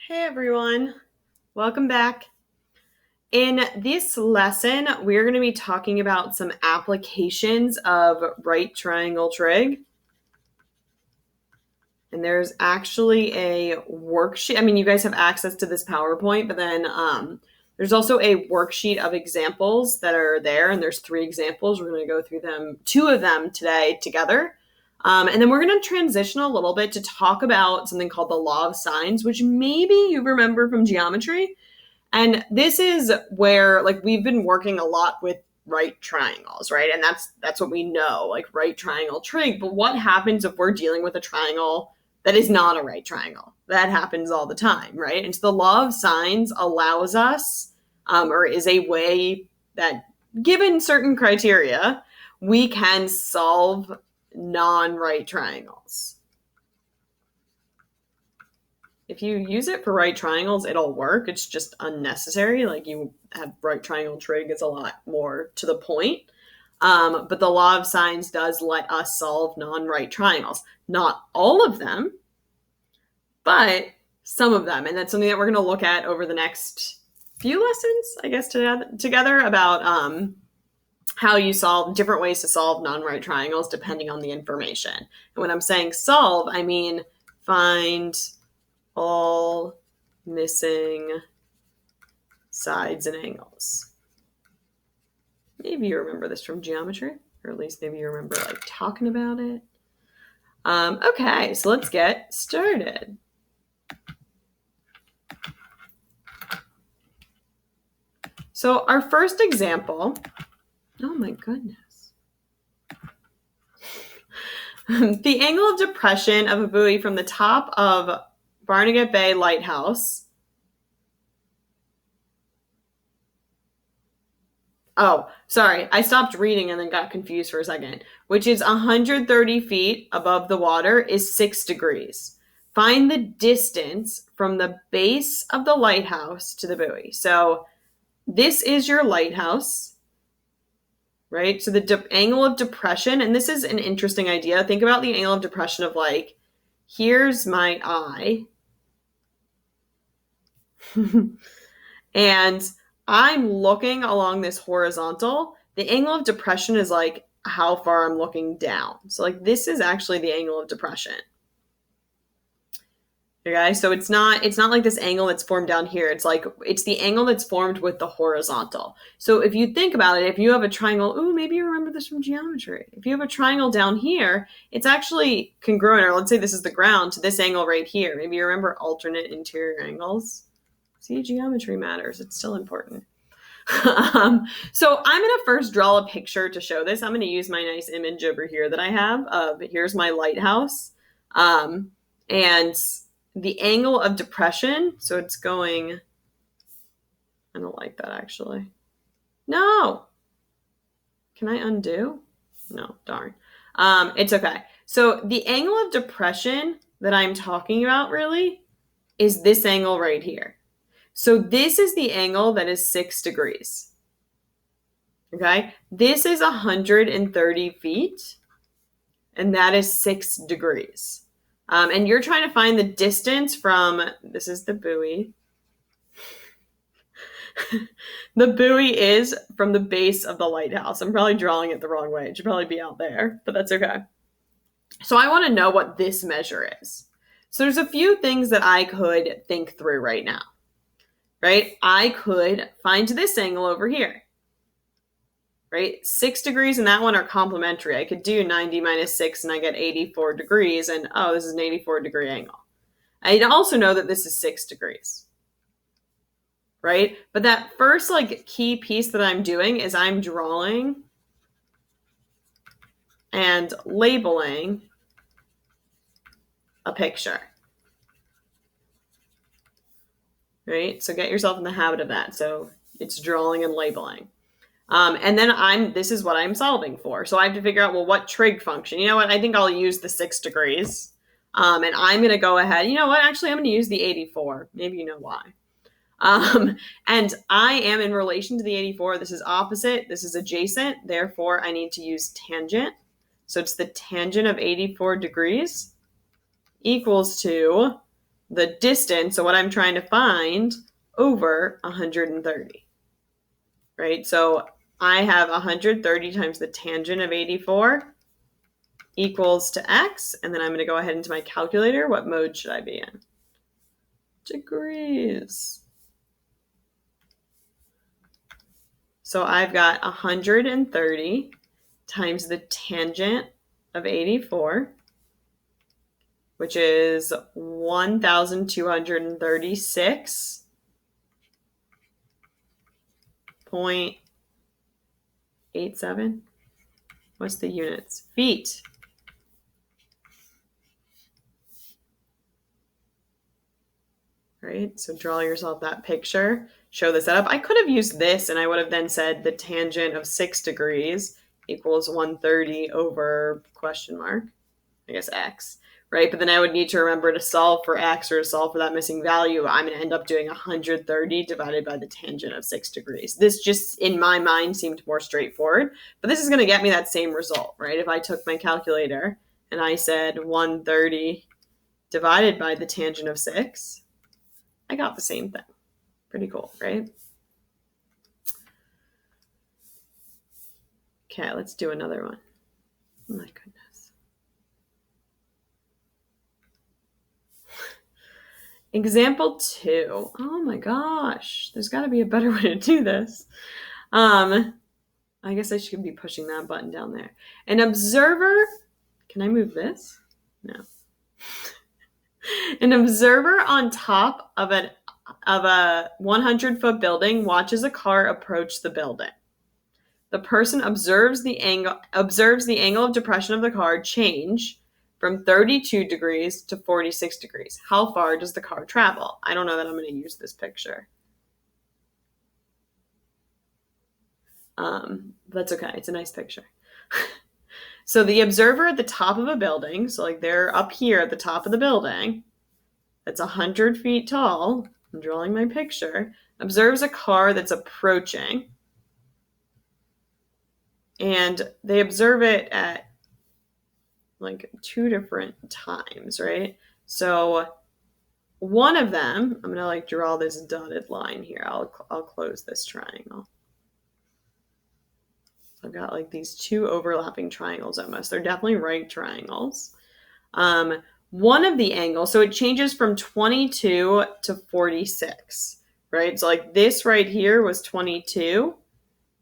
Hey everyone, welcome back. In this lesson, we're going to be talking about some applications of right triangle trig. And there's actually a worksheet. I mean, you guys have access to this PowerPoint, but then there's also a worksheet of examples that are there. And there's 3 examples. We're going to go through them, 2 of them today together. And then we're going to transition a little bit to talk about something called the law of sines, which maybe you remember from geometry. And this is where, like, we've been working a lot with right triangles, right? And that's what we know, like right triangle trig. But what happens if we're dealing with a triangle that is not a right triangle? That happens all the time, right? And so the law of sines allows us, or is a way that, given certain criteria, we can solve non-right triangles. If you use it for right triangles, it'll work. It's just unnecessary. Like, you have right triangle trig, it's a lot more to the point. But the law of sines does let us solve non-right triangles. Not all of them, but some of them. And that's something that we're going to look at over the next few lessons, I guess, together about how you solve different ways to solve non-right triangles depending on the information. And when I'm saying solve, I mean find all missing sides and angles. Maybe you remember this from geometry, or at least maybe you remember like talking about it. Okay, so let's get started. So our first example, oh my goodness. The angle of depression of a buoy from the top of Barnegat Bay Lighthouse. Oh, sorry. I stopped reading and then got confused for a second. Which is 130 feet above the water is 6 degrees. Find the distance from the base of the lighthouse to the buoy. So this is your lighthouse, right? So the angle of depression, and this is an interesting idea. Think about the angle of depression of, like, here's my eye. And I'm looking along this horizontal. The angle of depression is like how far I'm looking down. So, like, this is actually the angle of depression. Okay, so it's not like this angle that's formed down here. It's the angle that's formed with the horizontal. So if you think about it, if you have a triangle, maybe you remember this from geometry. If you have a triangle down here, it's actually congruent, or let's say this is the ground, to this angle right here. Maybe you remember alternate interior angles. See, geometry matters. It's still important. So I'm going to first draw a picture to show this. I'm going to use my nice image over here that I have. Here's my lighthouse. And the angle of depression, so it's going, I don't like that actually. No. Can I undo? No, darn. It's okay. So the angle of depression that I'm talking about really is this angle right here. So this is the angle that is 6 degrees. Okay? This is 130 feet, and that is 6 degrees. And you're trying to find the distance from, this is the buoy. The buoy is from the base of the lighthouse. I'm probably drawing it the wrong way. It should probably be out there, but that's okay. So I want to know what this measure is. So there's a few things that I could think through right now, right? I could find this angle over here, right? 6 degrees and that one are complementary. I could do 90 minus 6 and I get 84 degrees, and this is an 84 degree angle. I also know that this is 6 degrees, right? But that first, like, key piece that I'm doing is I'm drawing and labeling a picture, right? So get yourself in the habit of that. So it's drawing and labeling. And then this is what I'm solving for. So I have to figure out, well, what trig function? You know what? I think I'll use the 6 degrees. And I'm going to go ahead. You know what? Actually, I'm going to use the 84. Maybe you know why. And I am in relation to the 84. This is opposite. This is adjacent. Therefore, I need to use tangent. So it's the tangent of 84 degrees equals to the distance, so what I'm trying to find, over 130, right? So I have 130 times the tangent of 84 equals to x, and then I'm going to go ahead into my calculator. What mode should I be in? Degrees. So I've got 130 times the tangent of 84, which is 1,236.87. What's the units? Feet. Right? So draw yourself that picture, show the setup. I could have used this and I would have then said the tangent of 6 degrees equals 130 over question mark, I guess x, right? But then I would need to remember to solve for x or to solve for that missing value. I'm going to end up doing 130 divided by the tangent of 6 degrees. This just, in my mind, seemed more straightforward, but this is going to get me that same result, right? If I took my calculator and I said 130 divided by the tangent of 6, I got the same thing. Pretty cool, right? Okay, let's do another one. Oh my goodness. Example 2. Oh my gosh. There's got to be a better way to do this. I guess I should be pushing that button down there. An observer, can I move this? No. An observer on top of a 100-foot building watches a car approach the building. The person observes the angle of depression of the car change from 32 degrees to 46 degrees. How far does the car travel? I don't know that I'm going to use this picture. That's okay. It's a nice picture. So the observer at the top of a building, so like they're up here at the top of the building, that's 100 feet tall, I'm drawing my picture, observes a car that's approaching. And they observe it at like 2 different times, right? So one of them, I'm going to like draw this dotted line here. I'll close this triangle. I've got like these 2 overlapping triangles almost. They're definitely right triangles. One of the angles, so it changes from 22 to 46, right? So like this right here was 22.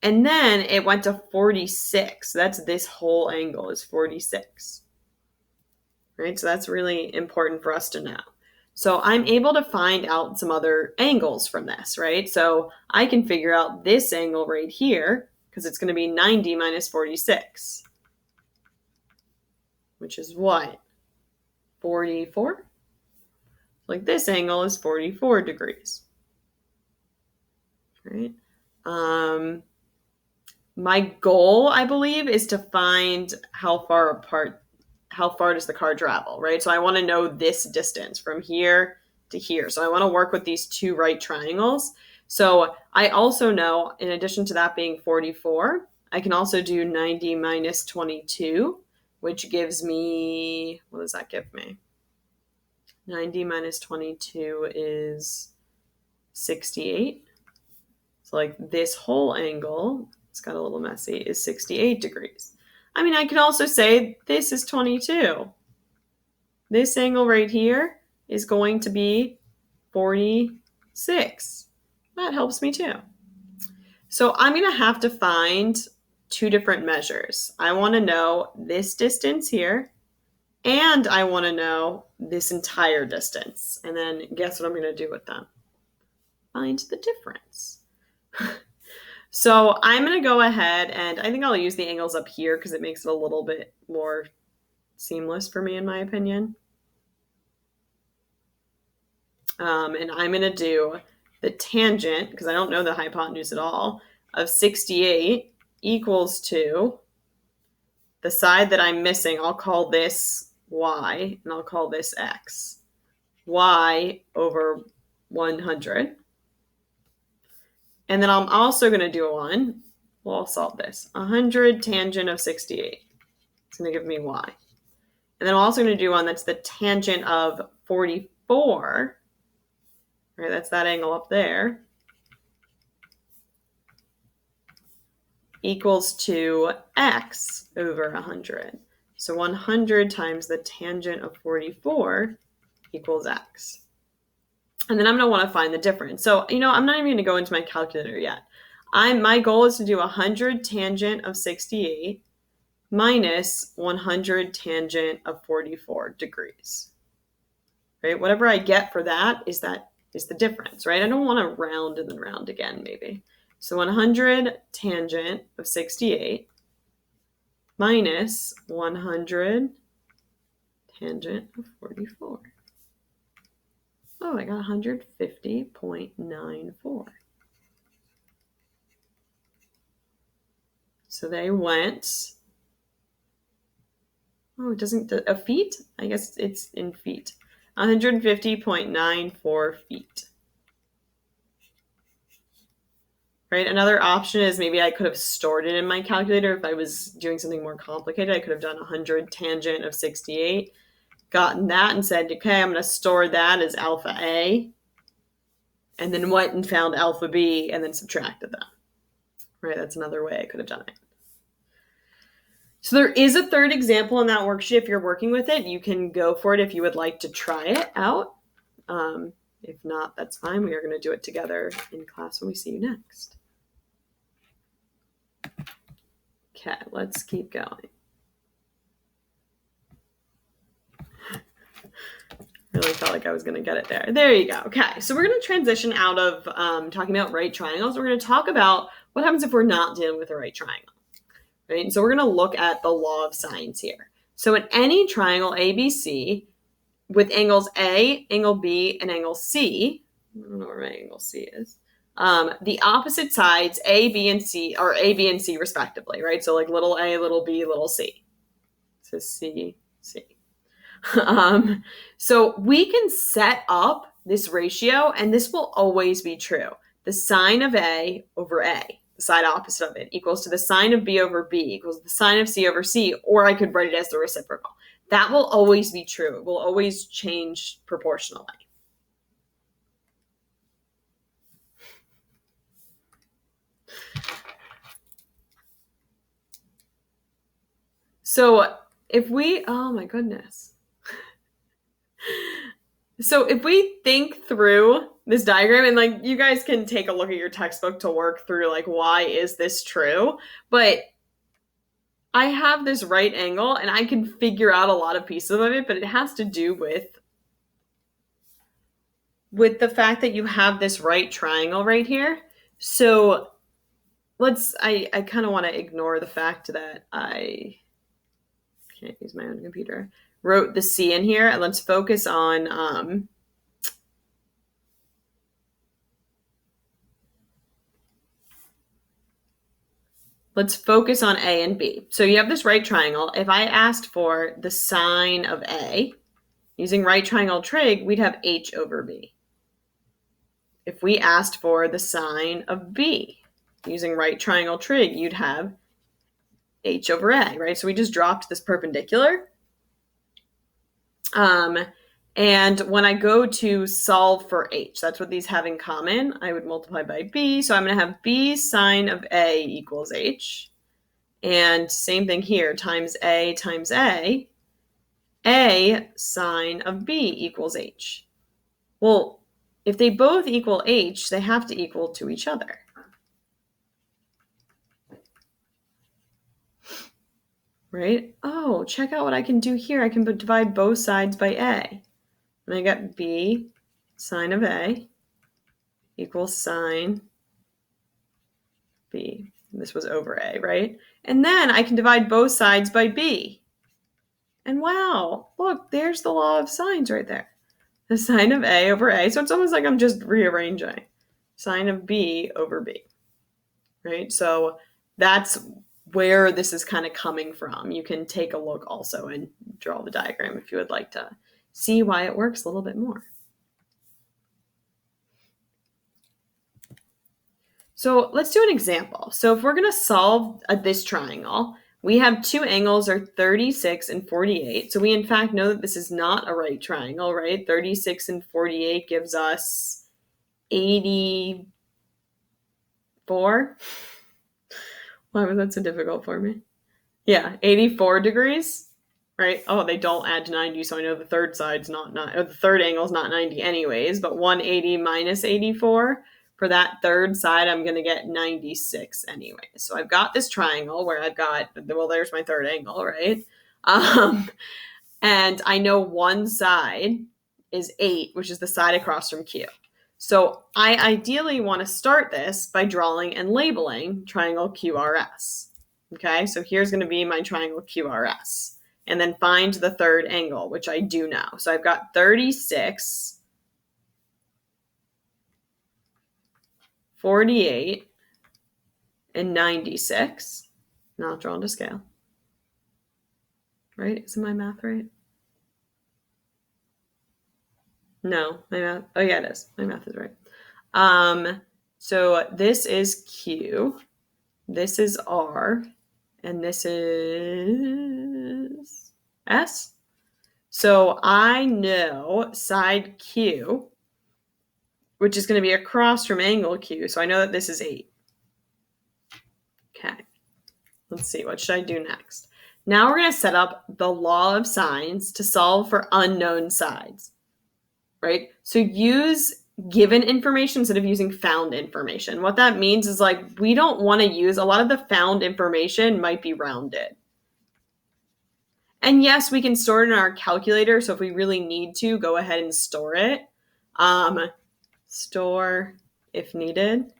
And then it went to 46. That's this whole angle is 46. Right? So that's really important for us to know. So I'm able to find out some other angles from this, right? So I can figure out this angle right here because it's going to be 90 minus 46, which is what? 44? Like this angle is 44 degrees. Right? My goal, I believe, is to find how far does the car travel, right? So I want to know this distance from here to here. So I want to work with these 2 right triangles. So I also know, in addition to that being 44, I can also do 90 minus 22, which gives me, what does that give me? 90 minus 22 is 68. So like this whole angle, it's got a little messy, is 68 degrees. I mean, I could also say this is 22. This angle right here is going to be 46. That helps me too. So I'm going to have to find 2 different measures. I want to know this distance here, and I want to know this entire distance. And then guess what I'm going to do with them? Find the difference. So I'm going to go ahead and I think I'll use the angles up here because it makes it a little bit more seamless for me, in my opinion. And I'm going to do the tangent, because I don't know the hypotenuse at all, of 68 equals to the side that I'm missing. I'll call this y, and I'll call this x. Y over 100. And then I'm also going to do one. Well, I'll solve this. 100 tangent of 68. It's going to give me y. And then I'm also going to do one that's the tangent of 44 44, right, that's that angle up there, equals to x over 100. So 100 times the tangent of 44 equals x. And then I'm going to want to find the difference. So, I'm not even going to go into my calculator yet. My goal is to do 100 tangent of 68 minus 100 tangent of 44 degrees. Right? Whatever I get for that is the difference, right? I don't want to round and then round again, maybe. So 100 tangent of 68 minus 100 tangent of 44. Oh, I got 150.94. So they went, it doesn't, a feet? I guess it's in feet. 150.94 feet. Right? Another option is maybe I could have stored it in my calculator. If I was doing something more complicated, I could have done 100 tangent of 68, gotten that and said, okay, I'm going to store that as alpha A, and then went and found alpha B and then subtracted them. Right? That's another way I could have done it. So there is a third example in that worksheet. If you're working with it, you can go for it if you would like to try it out. If not, that's fine. We are going to do it together in class when we see you next. Okay, let's keep going. Really felt like I was going to get it there. There you go. Okay, so we're going to transition out of talking about right triangles. We're going to talk about what happens if we're not dealing with a right triangle. Right? And so we're going to look at the law of sines here. So in any triangle ABC with angles A, angle B, and angle C, I don't know where my angle C is, the opposite sides A, B, and C are A, B, and C respectively, right? So like little a, little b, little c. So C, C. So we can set up this ratio, and this will always be true. The sine of A over A, the side opposite of it, equals to the sine of B over B equals to the sine of C over C, or I could write it as the reciprocal. That will always be true. It will always change proportionally. So if we, oh my goodness. So if we think through this diagram, and like you guys can take a look at your textbook to work through like why is this true, but I have this right angle and I can figure out a lot of pieces of it, but it has to do with the fact that you have this right triangle right here. So I kind of want to ignore the fact that I can't use my own computer, wrote the C in here, and let's focus on let's focus on A and B. So you have this right triangle. If I asked for the sine of A, using right triangle trig, we'd have H over B. If we asked for the sine of B, using right triangle trig, you'd have H over A, right? So we just dropped this perpendicular. And when I go to solve for H, that's what these have in common. I would multiply by B. So I'm going to have B sine of A equals H. And same thing here, times A sine of B equals H. Well, if they both equal H, they have to equal to each other. Right? Oh, check out what I can do here. I can divide both sides by A. And I got B sine of A equals sine B. And this was over A, right? And then I can divide both sides by B. And wow, look, there's the law of sines right there. The sine of A over A. So it's almost like I'm just rearranging. Sine of B over B. Right? So that's where this is kind of coming from. You can take a look also and draw the diagram if you would like to see why it works a little bit more. So let's do an example. So if we're going to solve this triangle, We have two angles are 36 and 48. So we in fact know that this is not a right triangle, right? 36 and 48 gives us 84. Why was that so difficult for me? Yeah, 84 degrees, right? Oh, they don't add to 90, so I know the third side's not, or the third angle's not 90 anyways, but 180 minus 84. For that third side, I'm going to get 96 anyway. So I've got this triangle where I've got, well, there's my third angle, right? And I know one side is 8, which is the side across from Q. So I ideally want to start this by drawing and labeling triangle QRS. Okay, so here's going to be my triangle QRS. And then find the third angle, which I do now. So I've got 36, 48, and 96. Not drawn to scale. Right? Isn't my math right? No, my math. Oh, yeah, it is. My math is right. So this is Q. This is R. And this is S. So I know side Q, which is going to be across from angle Q. So I know that this is 8. Okay. Let's see. What should I do next? Now we're going to set up the law of sines to solve for unknown sides. Right? So use given information instead of using found information. What that means is like we don't want to use a lot of the found information might be rounded. And yes, we can store it in our calculator. So if we really need to, go ahead and store it. Store if needed.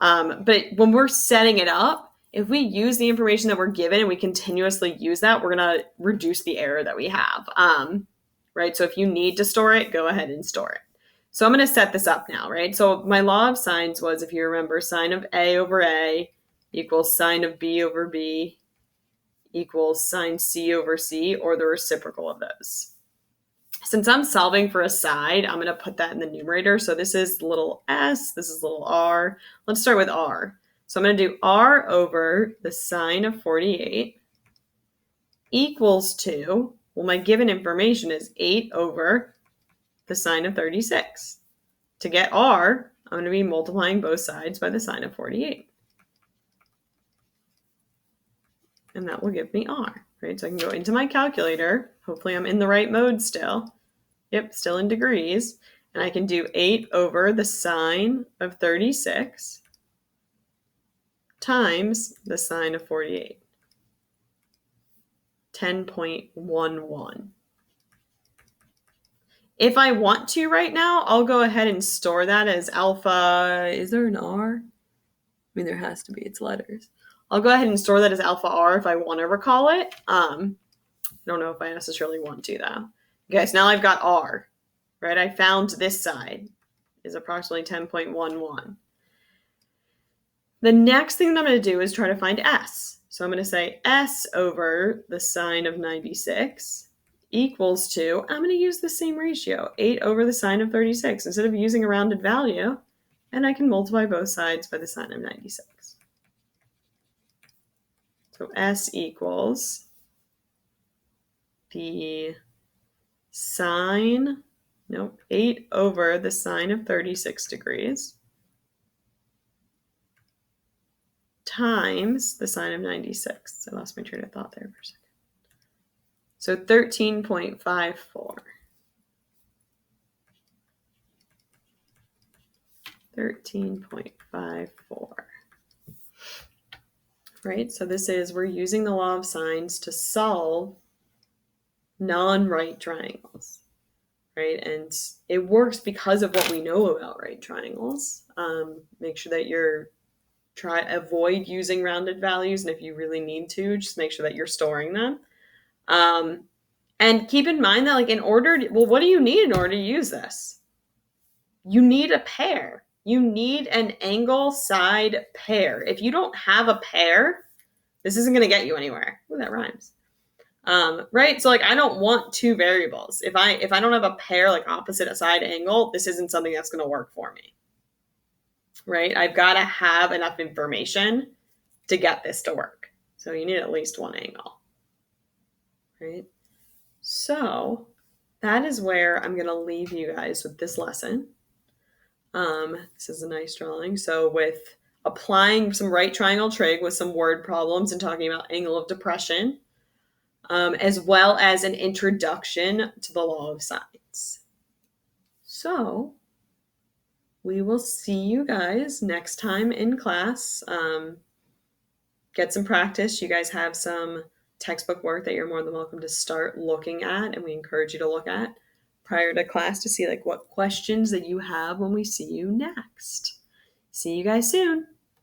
But when we're setting it up, if we use the information that we're given and we continuously use that, we're going to reduce the error that we have. Right? So if you need to store it, go ahead and store it. So I'm going to set this up now, right? So my law of sines was, if you remember, sine of A over A equals sine of B over B equals sine C over C, or the reciprocal of those. Since I'm solving for a side, I'm going to put that in the numerator. So this is little s, this is little r. Let's start with r. So I'm going to do r over the sine of 48 equals to, well, my given information is 8 over the sine of 36. To get r, I'm going to be multiplying both sides by the sine of 48. And that will give me r, right? So I can go into my calculator. Hopefully I'm in the right mode still. Yep, still in degrees. And I can do 8 over the sine of 36 times the sine of 48. 10.11. If I want to right now, I'll go ahead and store that as alpha. Is there an R? I mean, there has to be. It's letters. I'll go ahead and store that as alpha R if I want to recall it. I don't know if I necessarily want to, though. Okay, so now I've got R, right? I found this side is approximately 10.11. The next thing that I'm going to do is try to find S. So I'm going to say S over the sine of 96 equals to, I'm going to use the same ratio, 8 over the sine of 36 instead of using a rounded value, and I can multiply both sides by the sine of 96. So S equals the sine, 8 over the sine of 36 degrees times the sine of 96. I lost my train of thought there for a second. So 13.54. 13.54. Right? So this is, we're using the law of sines to solve non-right triangles. Right? And it works because of what we know about right triangles. Make sure that you're avoid using rounded values. And if you really need to, just make sure that you're storing them. And keep in mind that, like, what do you need in order to use this? You need a pair. You need an angle side pair. If you don't have a pair, this isn't going to get you anywhere. Ooh, that rhymes. Right? So, like, I don't want two variables. If I don't have a pair, like opposite side angle, this isn't something that's going to work for me. Right? I've got to have enough information to get this to work. So you need at least one angle, right? So that is where I'm going to leave you guys with this lesson. This is a nice drawing. So with applying some right triangle trig with some word problems and talking about angle of depression, as well as an introduction to the law of sines. So we will see you guys next time in class. Get some practice. You guys have some textbook work that you're more than welcome to start looking at, and we encourage you to look at prior to class to see like what questions that you have when we see you next. See you guys soon.